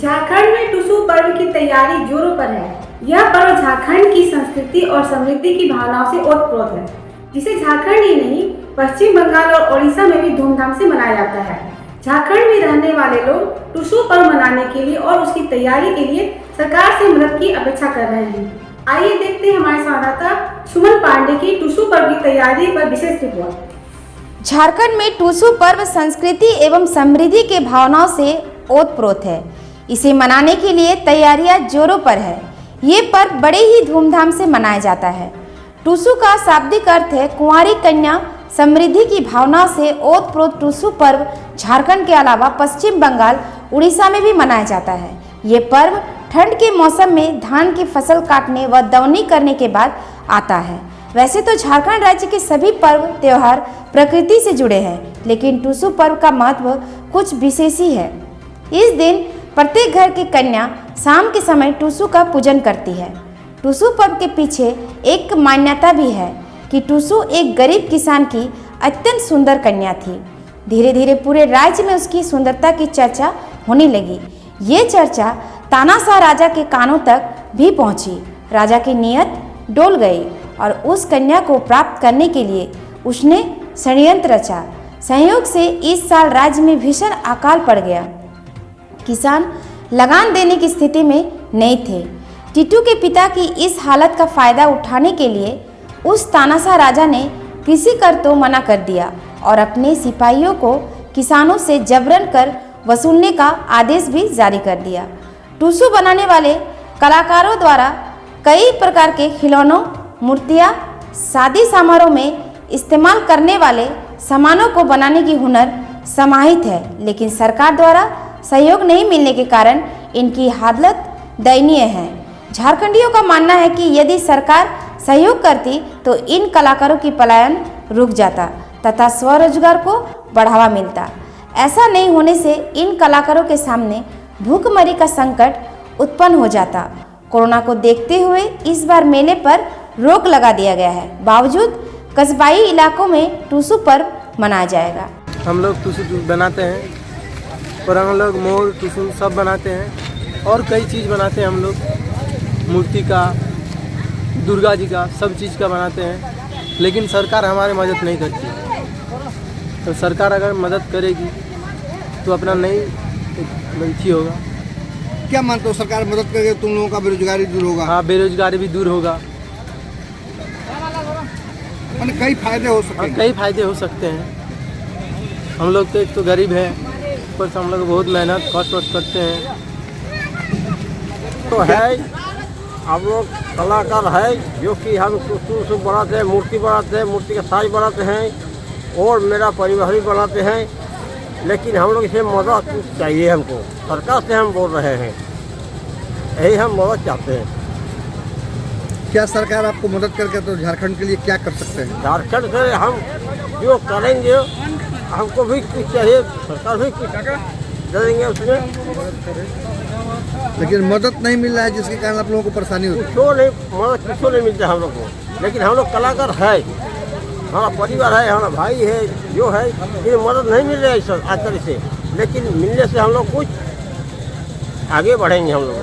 झारखंड में टुसू पर्व की तैयारी जोरों पर है। यह पर्व झारखंड की संस्कृति और समृद्धि की भावनाओं से ओतप्रोत है, जिसे झारखंड ही नहीं पश्चिम बंगाल और ओडिशा में भी धूमधाम से मनाया जाता है। झारखंड में रहने वाले लोग टुसू पर्व मनाने के लिए और उसकी तैयारी के लिए सरकार से मदद की अपेक्षा कर रहे हैं। आइए देखते हैं हमारे संवाददाता सुमन पांडे की टुसू पर्व की तैयारी पर विशेष रिपोर्ट। झारखंड में टुसू पर्व संस्कृति एवं समृद्धि के भावनाओं से ओतप्रोत है। इसे मनाने के लिए तैयारियां जोरों पर है। ये पर्व बड़े ही धूमधाम से मनाया जाता है। टुसू का शाब्दिक अर्थ है कुंवारी कन्या। समृद्धि की भावना से ओतप्रोत टुसू पर्व झारखंड के अलावा पश्चिम बंगाल, उड़ीसा में भी मनाया जाता है। ये पर्व ठंड के मौसम में धान की फसल काटने व दवनी करने के बाद आता है। वैसे तो झारखंड राज्य के सभी पर्व त्योहार प्रकृति से जुड़े हैं, लेकिन टुसू पर्व का महत्व कुछ विशेष ही है। इस दिन प्रत्येक घर की कन्या शाम के समय टुसू का पूजन करती है। टुसू पर्व के पीछे एक मान्यता भी है कि टुसू एक गरीब किसान की अत्यंत सुंदर कन्या थी। धीरे धीरे पूरे राज्य में उसकी सुंदरता की चर्चा होने लगी। ये चर्चा तानाशाह राजा के कानों तक भी पहुंची। राजा की नीयत डोल गई और उस कन्या को प्राप्त करने के लिए उसने षड्यंत्र रचा। संयोग से इस साल राज्य में भीषण अकाल पड़ गया। किसान लगान देने की स्थिति में नहीं थे। टीटू के पिता की इस हालत का फायदा उठाने के लिए उस तानाशाह राजा ने कृषि कर तो मना कर दिया और अपने सिपाहियों को किसानों से जबरन कर वसूलने का आदेश भी जारी कर दिया। टुसू बनाने वाले कलाकारों द्वारा कई प्रकार के खिलौनों, मूर्तियाँ, शादी समारोह में इस्तेमाल करने वाले सामानों को बनाने की हुनर समाहित है, लेकिन सरकार द्वारा सहयोग नहीं मिलने के कारण इनकी हालत दयनीय है। झारखंडियों का मानना है कि यदि सरकार सहयोग करती तो इन कलाकारों की पलायन रुक जाता तथा स्वरोजगार को बढ़ावा मिलता। ऐसा नहीं होने से इन कलाकारों के सामने भूखमरी का संकट उत्पन्न हो जाता। कोरोना को देखते हुए इस बार मेले पर रोक लगा दिया गया है। बावजूद कस्बाई इलाकों में टुसू पर्व मनाया जाएगा। हम लोग टुसू बनाते हैं और हम लोग मोर टुसू सब बनाते हैं और कई चीज़ बनाते हैं। हम लोग मूर्ति का, दुर्गा जी का, सब चीज़ का बनाते हैं, लेकिन सरकार हमारी मदद नहीं करती। तो सरकार अगर मदद करेगी तो अपना नहीं गलती होगा। क्या मानते हो, सरकार मदद करेगी तुम लोगों का बेरोजगारी दूर होगा? हाँ, बेरोजगारी भी दूर होगा। कई फायदे हो सकते हैं। कई फायदे हो सकते हैं। हम लोग तो एक तो गरीब है, ऊपर से हम लोग बहुत मेहनत कष्ट करते हैं। तो है हम लोग कलाकार है जो कि हम टुसू बनाते हैं, मूर्ति बनाते हैं, मूर्ति का साज बनाते हैं और मेरा परिवार भी बनाते हैं। लेकिन हम लोग इसे मदद चाहिए हमको। सरकार से हम बोल रहे हैं, यही हम मदद चाहते हैं। क्या सरकार आपको मदद करके तो झारखंड के लिए क्या कर सकते हैं? झारखंड से हम जो करेंगे हमको भी कुछ चाहिए, सरकार भी कुछ देंगे उसमें। लेकिन मदद नहीं मिल रहा है, जिसके कारण आप लोगों को परेशानी होती है। कुछ नहीं मिलता हम लोग को। लेकिन हम लोग कलाकार है, हमारा परिवार है, हमारा भाई है, जो है, ये मदद नहीं मिल रही है आज तक से। लेकिन मिलने से हम लोग कुछ आगे बढ़ेंगे। हम लोग